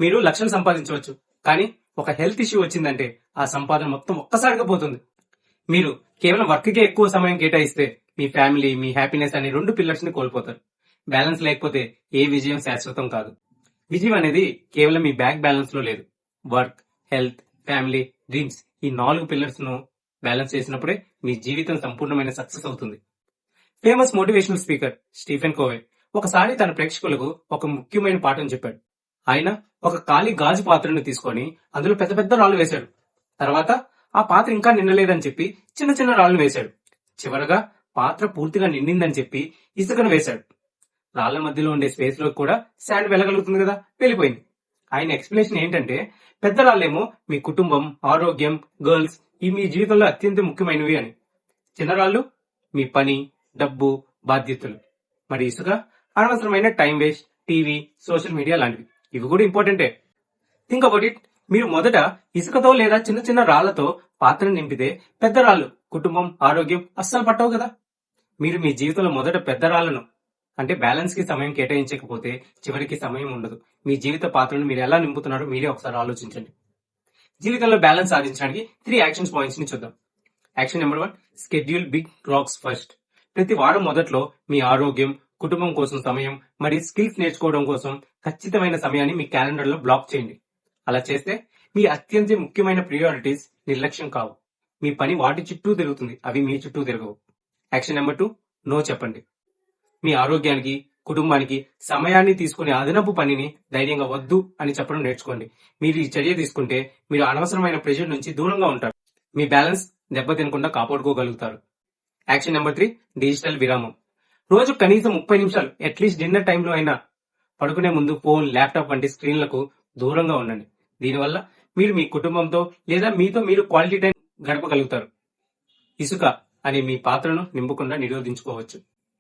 మీరు లక్షలు సంపాదించవచ్చు, కానీ ఒక హెల్త్ ఇష్యూ వచ్చిందంటే ఆ సంపాదన మొత్తం ఒక్కసారిగా పోతుంది. మీరు కేవలం వర్క్ కే ఎక్కువ సమయం కేటాయిస్తే మీ ఫ్యామిలీ, మీ హ్యాపీనెస్ అనే రెండు పిల్లర్స్ ని కోల్పోతారు. బ్యాలెన్స్ లేకపోతే ఏ విజయం శాశ్వతం కాదు. విజయం అనేది కేవలం మీ బ్యాంక్ బ్యాలెన్స్ లో లేదు. వర్క్, హెల్త్, ఫ్యామిలీ, డ్రీమ్స్ ఈ 4 పిల్లర్స్ ను బ్యాలెన్స్ చేసినప్పుడే మీ జీవితం సంపూర్ణమైన సక్సెస్ అవుతుంది. Famous motivational speaker Stephen Kovai ఒకసారి తన ప్రేక్షకులకు ఒక ముఖ్యమైన పాఠం చెప్పాడు. ఆయన ఒక ఖాళీ గాజు పాత్రను తీసుకొని అందులో పెద్ద పెద్ద రాళ్లు వేశాడు. తర్వాత ఆ పాత్ర ఇంకా నిండలేదని చెప్పి చిన్న చిన్న రాళ్లు వేశాడు. చివరగా పాత్ర పూర్తిగా నిండిందని చెప్పి ఇసుకను వేశాడు. రాళ్ల మధ్యలో ఉండే స్పేస్ లో కూడా శాండ్ వెళ్ళగలుగుతుంది కదా, వెళ్ళిపోయింది. ఆయన ఎక్స్ప్లెనేషన్ ఏంటంటే, పెద్ద రాళ్ళేమో మీ కుటుంబం, ఆరోగ్యం, గర్ల్స్ ఈ మీ జీవితంలో అత్యంత ముఖ్యమైనవి అని. చిన్న రాళ్ళు మీ పని, డబ్బు, బాధ్యతలు. మరి ఇసుక అనవసరమైన time waste, TV, social media లాంటివి. ఇవి కూడా ఇంపార్టెంటే. Think about it. మీరు మొదట ఇసుకతో లేదా చిన్న చిన్న రాళ్లతో పాత్రను నింపితే పెద్ద రాళ్ళు, కుటుంబం, ఆరోగ్యం అస్సలు పట్టవు కదా. మీరు మీ జీవితంలో మొదట పెద్ద రాళ్లను అంటే బ్యాలెన్స్ కి సమయం కేటాయించకపోతే చివరికి సమయం ఉండదు. మీ జీవిత పాత్రను మీరు ఎలా నింపుతున్నారో మీరే ఒకసారి ఆలోచించండి. జీవితంలో బ్యాలెన్స్ సాధించడానికి 3 యాక్షన్ పాయింట్స్ ని చూద్దాం. Action number 1, schedule big rocks first. ప్రతి వారం మొదట్లో మీ ఆరోగ్యం, కుటుంబం కోసం సమయం మరియు స్కిల్స్ నేర్చుకోవడం కోసం ఖచ్చితమైన సమయాన్ని మీ క్యాలెండర్ లో బ్లాక్ చేయండి. అలా చేస్తే మీ అత్యంత ముఖ్యమైన ప్రియారిటీస్ నిర్లక్ష్యం కావు. మీ పని వాటి చుట్టూ తిరుగుతుంది, అవి మీ చుట్టూ తిరగవు. యాక్షన్ నెంబర్ 2, నో చెప్పండి. మీ ఆరోగ్యానికి, కుటుంబానికి సమయాన్ని తీసుకునే అదనపు పనిని ధైర్యంగా వద్దు అని చెప్పడం నేర్చుకోండి. మీరు ఈ చర్య తీసుకుంటే మీరు అనవసరమైన ప్రెషర్ నుంచి దూరంగా ఉంటారు. మీ బ్యాలెన్స్ దెబ్బతినకుండా కాపాడుకోగలుగుతారు. యాక్షన్ నెంబర్ 3, డిజిటల్ విరామం. రోజు కనీసం 30 నిమిషాలు అట్లీస్ట్ డిన్నర్ టైంలో అయినా పడుకునే ముందు ఫోన్, ల్యాప్టాప్ వంటి స్క్రీన్లకు దూరంగా ఉండండి. దీనివల్ల మీరు మీ కుటుంబంతో లేదా మీతో మీరు క్వాలిటీ టైం గడపగలుగుతారు. ఇసుక అనే మీ పాత్రను నింపకుండా నిరోధించుకోవచ్చు.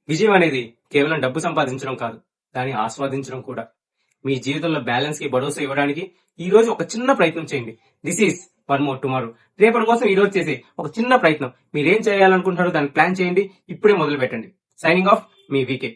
విజయం అనేది కేవలం డబ్బు సంపాదించడం కాదు, దాన్ని ఆస్వాదించడం కూడా. మీ జీవితంలో బ్యాలెన్స్ కి భరోసా ఇవ్వడానికి ఈ రోజు ఒక చిన్న ప్రయత్నం చేయండి. This is one more tomorrow. రేపటి కోసం ఈ రోజు చేసే ఒక చిన్న ప్రయత్నం. మీరేం చేయాలనుకుంటారో దానికి ప్లాన్ చేయండి. ఇప్పుడే మొదలు పెట్టండి. సైనింగ్ ఆఫ్, మీ వీకే.